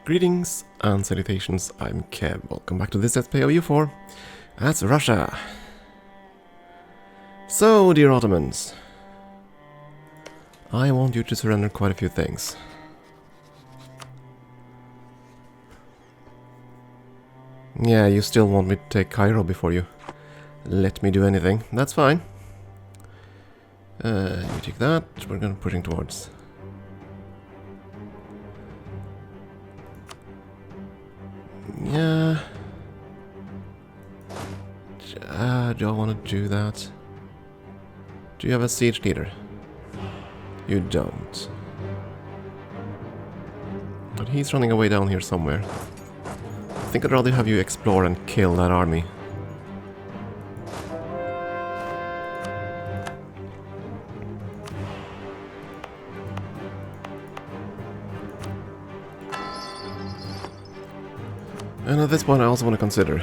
Greetings and salutations, I'm Kev. Welcome back to this Let's Play of U4. That's Russia. So, dear Ottomans, I want you to surrender quite a few things. Yeah, you still want me to take Cairo before you let me do anything. That's fine. You take that, we're gonna pushing towards. Yeah. Do I want to do that? Do you have a siege leader? You don't. But he's running away down here somewhere. I think I'd rather have you explore and kill that army. And at this point I also want to consider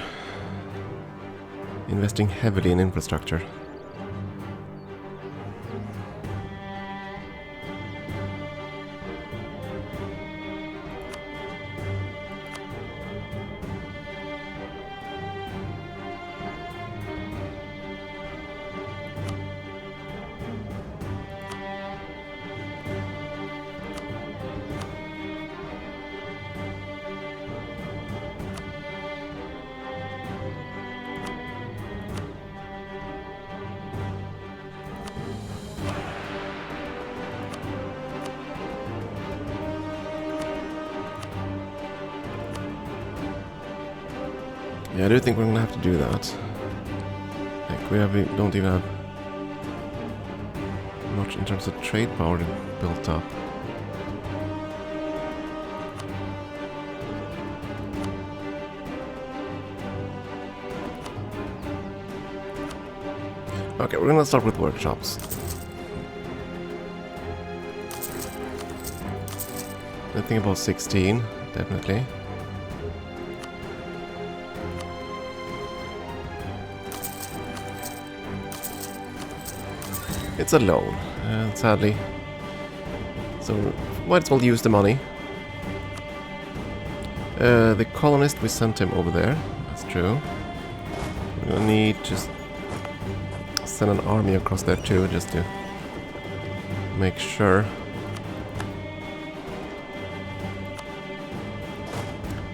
investing heavily in infrastructure. Yeah, I do think we're gonna have to do that. Like we don't even have much in terms of trade power built up. Okay, we're gonna start with workshops. I think about 16, definitely. It's a loan, sadly. So, might as well use the money. The colonist, we sent him over there. That's true. We're gonna need to send an army across there too, just to make sure.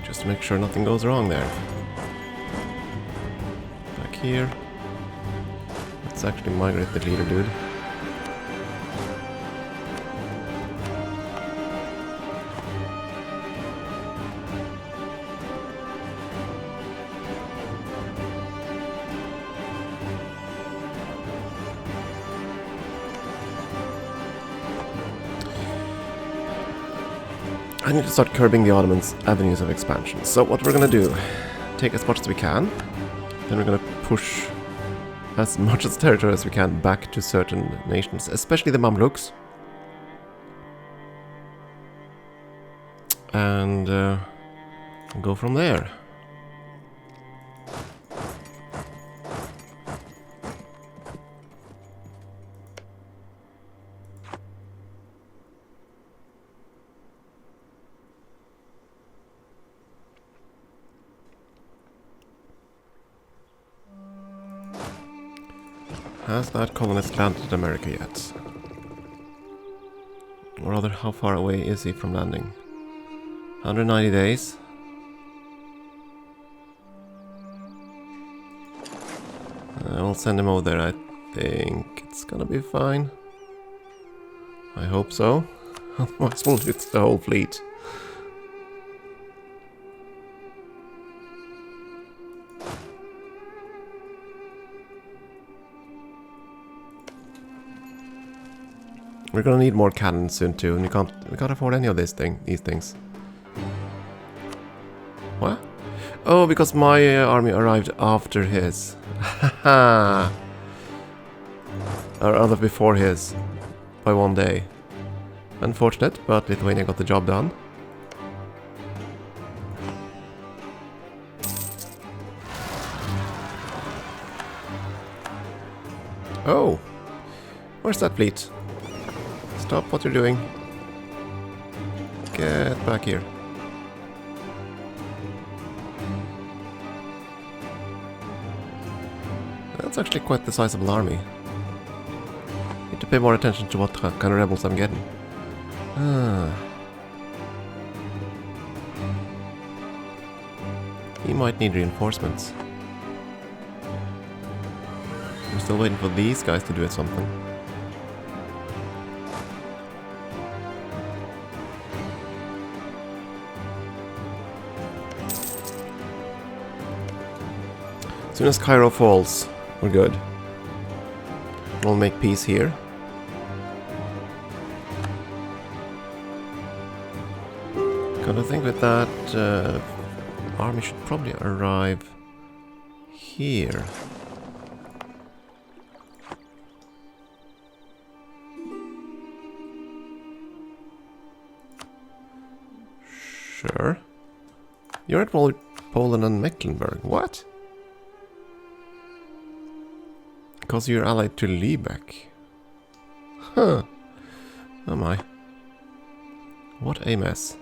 Just to make sure nothing goes wrong there. Back here. Let's actually migrate the leader, dude. I need to start curbing the Ottomans' avenues of expansion. So what we're gonna do, take as much as we can, then we're gonna push as much as territory as we can back to certain nations, especially the Mamluks. And go from there. Has that colonist landed in America yet? Or rather, how far away is he from landing? 190 days. I'll send him over there. I think it's gonna be fine. I hope so. Otherwise we'll lose the whole fleet. We're gonna need more cannons soon too, and we can't afford any of these things. What? Oh, because my army arrived after his. Haha. Or rather before his. By 1 day. Unfortunate, but Lithuania got the job done. Oh! Where's that fleet? Stop what you're doing. Get back here. That's actually quite the sizable army. Need to pay more attention to what kind of rebels I'm getting. He might need reinforcements. I'm still waiting for these guys to do something. As soon as Cairo falls, we're good. We'll make peace here. Gotta think with that, army should probably arrive here. Sure. You're at Poland and Mecklenburg. What? Because you're allied to Lübeck. Huh. Oh my. What a mess.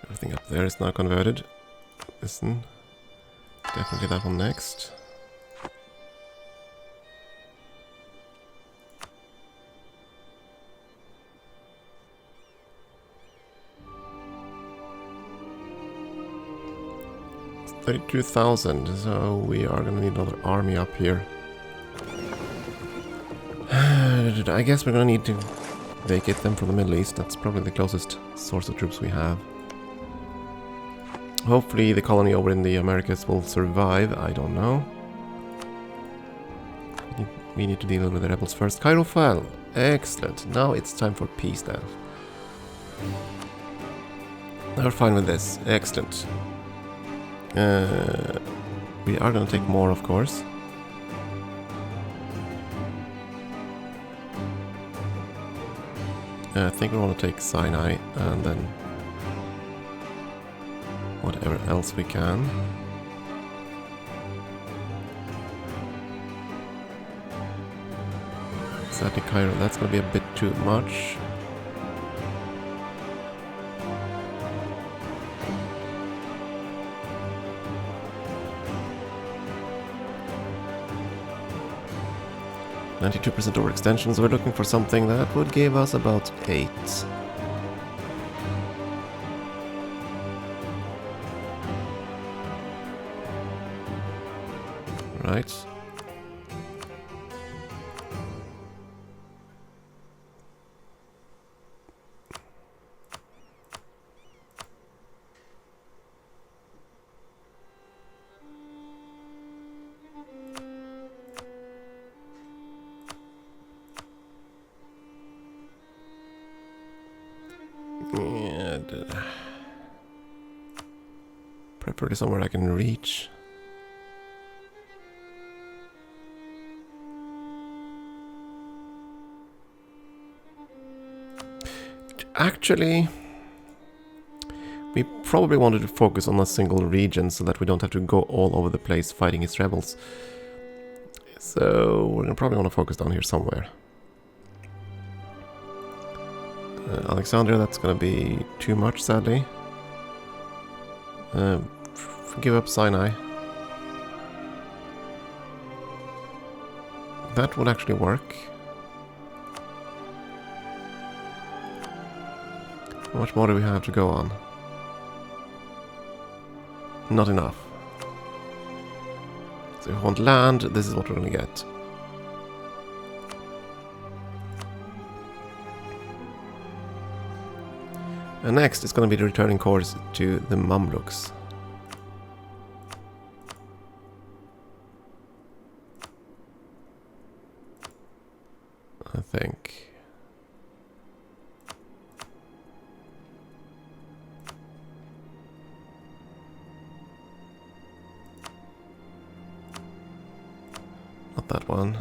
Everything up there is now converted. Listen. Definitely that one next. It's 32,000, so we are gonna need another army up here. I guess we're gonna need to vacate them from the Middle East. That's probably the closest source of troops we have. Hopefully the colony over in the Americas will survive, I don't know. We need to deal with the rebels first. Cairo fell. Excellent. Now it's time for peace then. We're fine with this. Excellent. We are going to take more, of course. I think we want to take Sinai and then whatever else we can. Sadly, Cairo, that's going to be a bit too much. .92% overextension, so we're looking for something that would give us about 8. Right. Yeah, preferably somewhere I can reach. Actually, we probably wanted to focus on a single region so that we don't have to go all over the place fighting his rebels. So we're probably want to focus down here somewhere. Alexandria, that's going to be too much, sadly. Give up Sinai. That would actually work. How much more do we have to go on? Not enough. So if we want land, this is what we're going to get. And next, it's going to be the returning course to the Mamluks. I think. Not that one.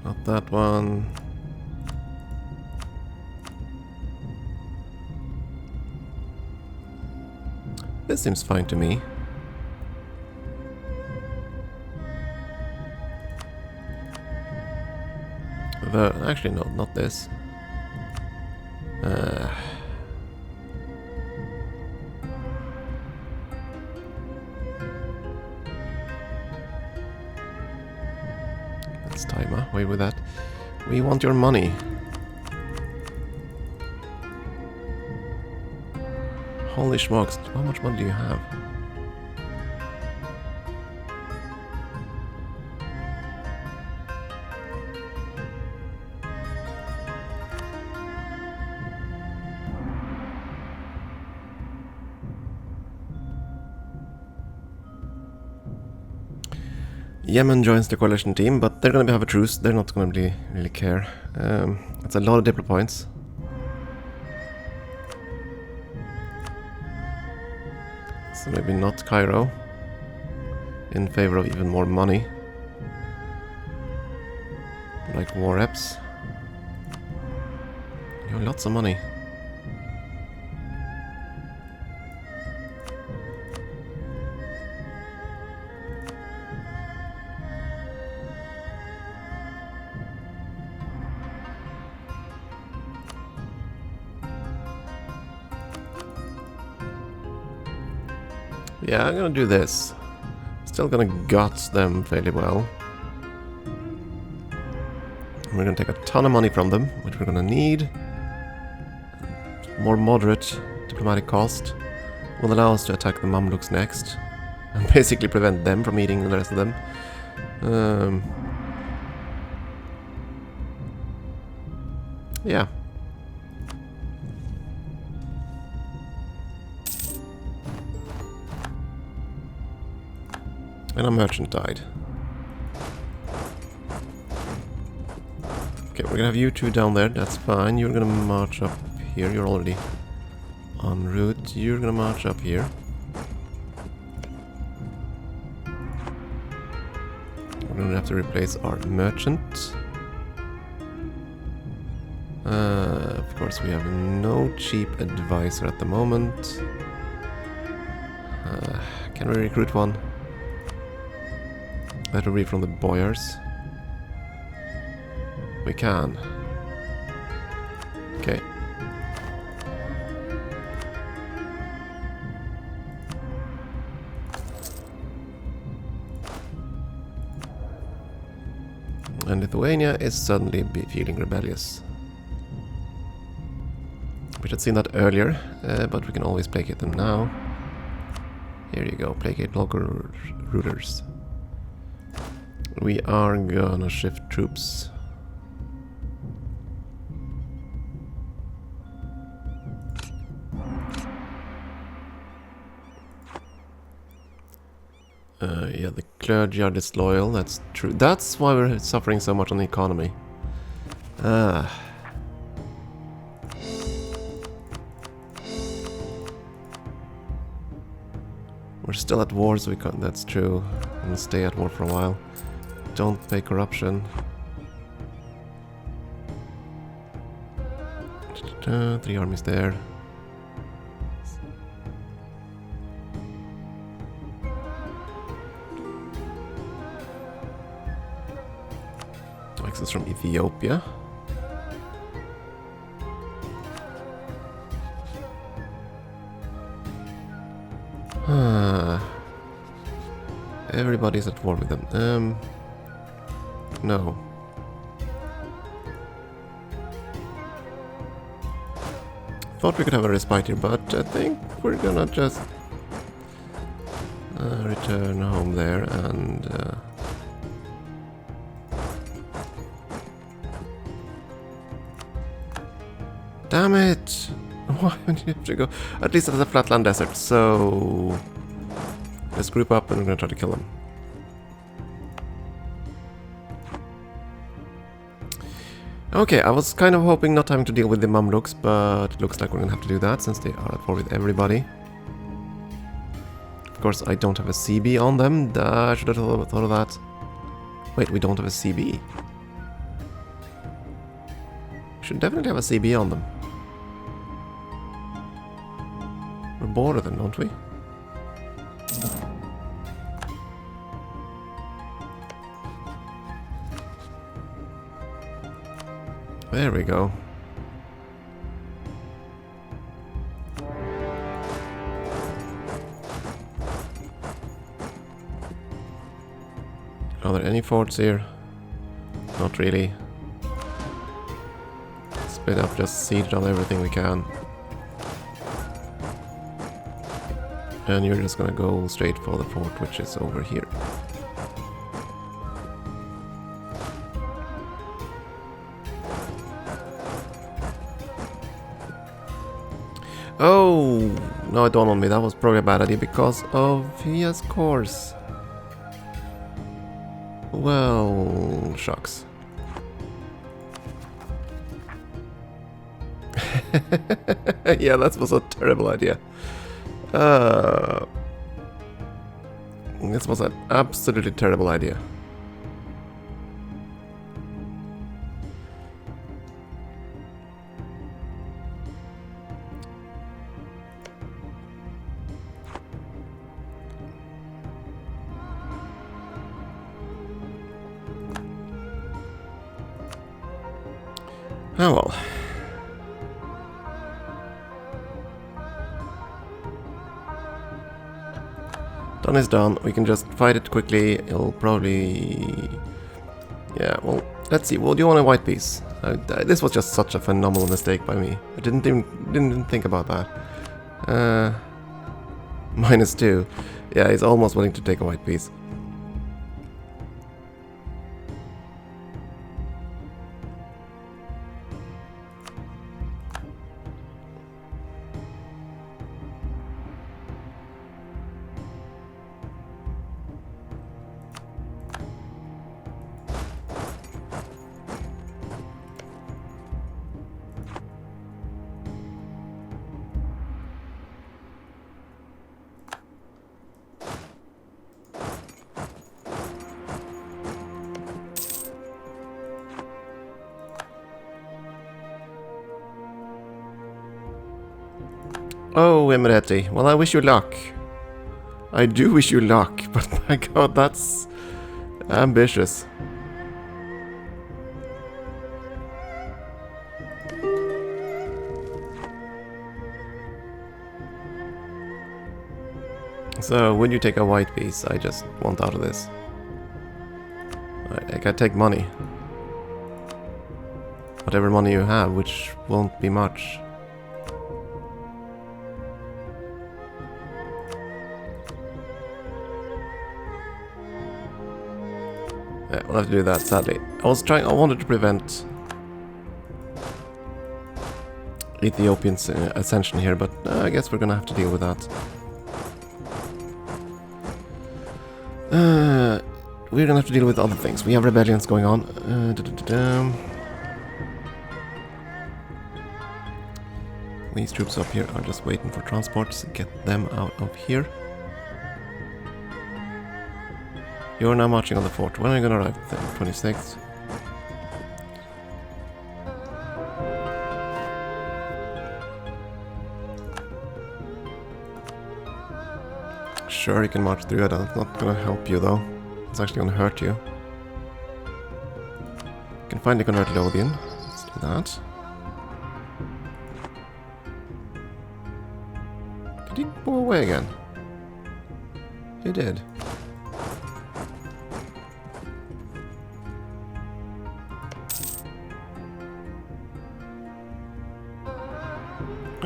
Not that one. This seems fine to me. Actually, no, not this. That's timer. Wait with that. We want your money. Holy smokes, how much money do you have? Yemen joins the coalition team, but they're gonna have a truce. They're not gonna really care. That's a lot of diplo points. So maybe not Cairo. In favor of even more money. Like war reps. You have lots of money. Yeah, I'm gonna do this. Still gonna gut them fairly well. We're gonna take a ton of money from them, which we're gonna need. More moderate diplomatic cost will allow us to attack the Mamluks next. And basically prevent them from eating the rest of them. Yeah. And a merchant died. Okay, we're gonna have you two down there, that's fine. You're gonna march up here, you're already en route. You're gonna march up here. We're gonna have to replace our merchant. Of course, we have no cheap advisor at the moment. Can we recruit one? That will be from the boyars. We can. Okay. And Lithuania is suddenly feeling rebellious. We should have seen that earlier, but we can always placate them now. Here you go, placate local rulers. We are gonna shift troops. Yeah, the clergy are disloyal, that's true. That's why we're suffering so much on the economy. We're still at war, so we can't, that's true. We'll stay at war for a while. Don't pay corruption. 3 armies there. Access from Ethiopia. Everybody's at war with them. No. Thought we could have a respite here, but I think we're gonna just return home there and damn it! Why would you have to go? At least it's a flatland desert, so let's group up and we're gonna try to kill them. Okay, I was kind of hoping not having to deal with the Mamluks, but it looks like we're gonna have to do that since they are at war with everybody. Of course, I don't have a CB on them. I should have thought of that. Wait, we don't have a CB. We should definitely have a CB on them. We're bored of them, don't we? There we go. Are there any forts here? Not really. Split up, just siege on everything we can. And you're just gonna go straight for the fort, which is over here. Oh! No, it dawned on me. That was probably a bad idea because of... Yes, of course. Well, shucks. Yeah, that was a terrible idea. This was an absolutely terrible idea. Oh well. Done is done. We can just fight it quickly. It'll probably... Yeah, well, let's see. Well, do you want a white piece? This was just such a phenomenal mistake by me. I didn't even think about that. -2. Yeah, he's almost willing to take a white piece. Oh, Emirati. Well, I wish you luck. I do wish you luck, but my god, that's ambitious. So, would you take a white piece? I just want out of this. I can take money. Whatever money you have, which won't be much. Yeah, we'll have to do that, sadly. I wanted to prevent Ethiopian's ascension here, but I guess we're gonna have to deal with that. We're gonna have to deal with other things. We have rebellions going on. These troops up here are just waiting for transports. Get them out of here. You're now marching on the fort. When are you gonna arrive? 26th. Sure, you can march through it. That's not gonna help you though. It's actually gonna hurt you. You can finally convert Lothian. Let's do that. Did he go away again? He did.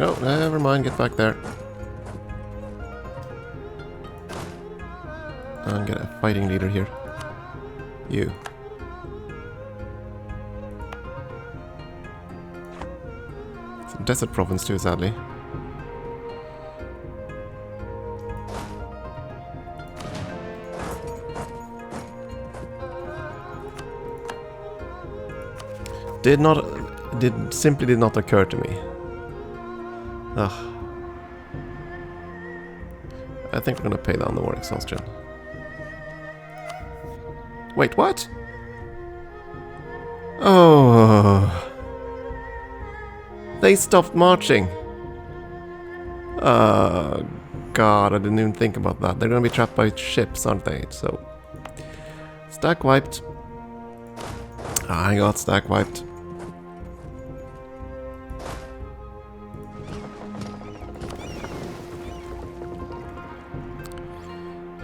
Oh, never mind, get back there. And get a fighting leader here. You. It's a desert province too, sadly. Simply did not occur to me. Ugh. I think we're gonna pay down the war exhaustion. Wait, what? Oh. They stopped marching. God, I didn't even think about that. They're gonna be trapped by ships, aren't they? So, stack wiped. I got stack wiped.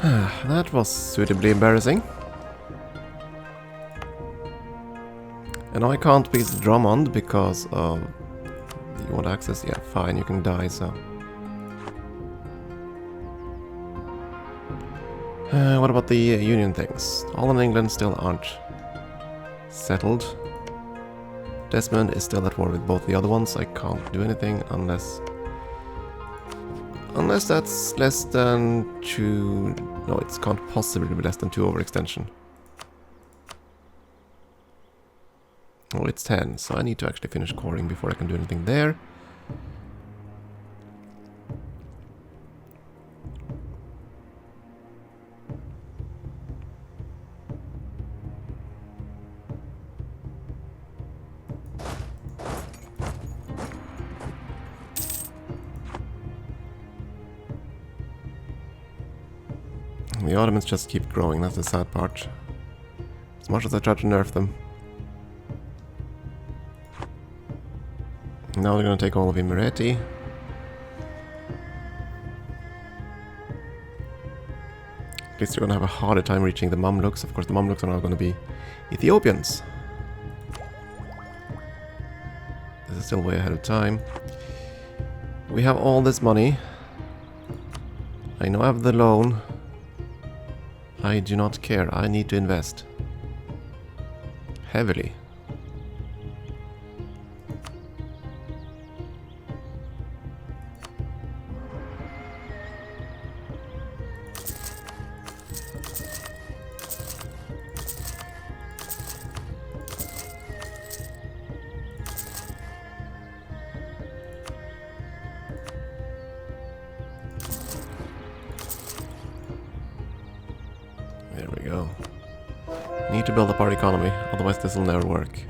That was suitably embarrassing. And now I can't beat Drummond because of... You want access? Yeah, fine, you can die, so... what about the Union things? Holland and England still aren't settled. Desmond is still at war with both the other ones. I can't do anything unless... Unless that's less than 2... No, it can't possibly be less than 2 overextension. Oh, it's 10, so I need to actually finish coring before I can do anything there. The Ottomans just keep growing, that's the sad part. As much as I try to nerf them. Now they're gonna take all of Imereti. At least they're gonna have a harder time reaching the Mamluks. Of course, the Mamluks are now gonna be Ethiopians. This is still way ahead of time. We have all this money. I know I have the loan. I do not care. I need to invest. Heavily. There we go. Need to build up our economy, otherwise this will never work.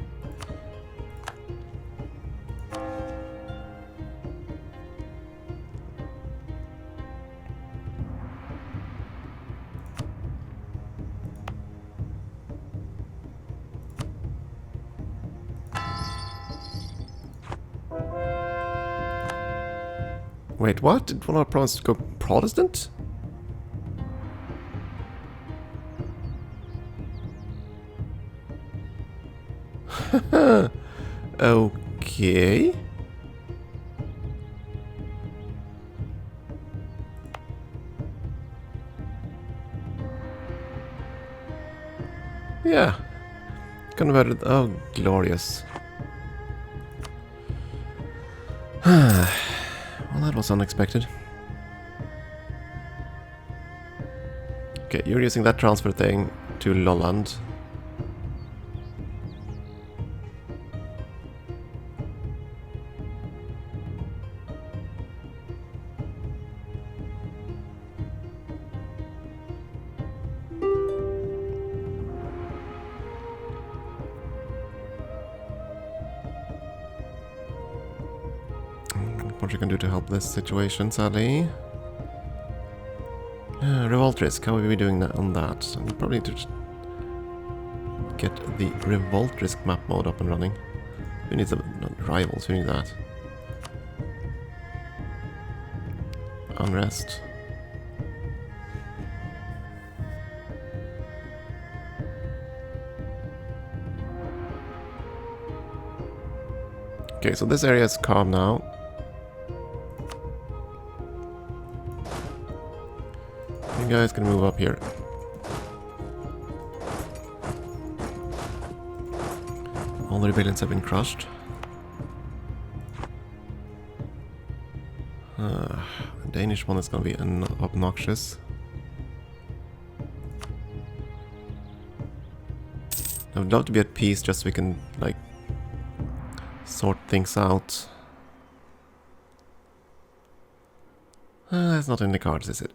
Wait, what? Did one of our provinces go Protestant? Okay. Yeah. Converted. Oh, glorious. Well, that was unexpected. Okay, you're using that transfer thing to Lolland. What you can do to help this situation, sadly. Revolt risk, how are we doing that on that? We probably need to get the revolt risk map mode up and running. Who needs rivals? Who needs that? Unrest. Okay, so this area is calm now. You guys can move up here. All the rebellions have been crushed. The Danish one is gonna be obnoxious. I would love to be at peace just so we can, like, sort things out. That's not in the cards, is it?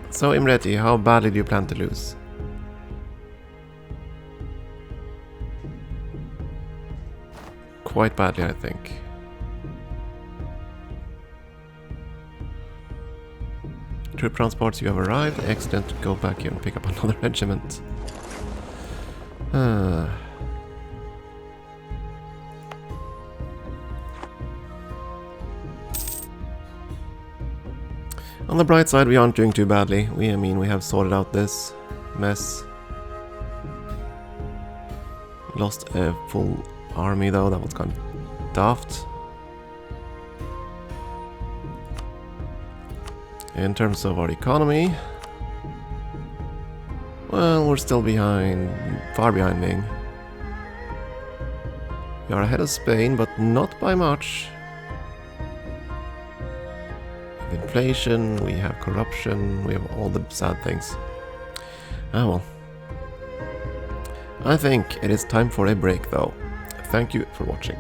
So, Imreti, how badly do you plan to lose? Quite badly, I think. Troop transports, you have arrived. Excellent. Go back here and pick up another regiment. On the bright side, we aren't doing too badly. I mean, we have sorted out this mess. Lost a full army though, that was kind of daft. In terms of our economy, well, we're still behind, far behind Ming. We are ahead of Spain, but not by much. We have inflation, we have corruption, we have all the sad things. Ah well. I think it is time for a break though. Thank you for watching.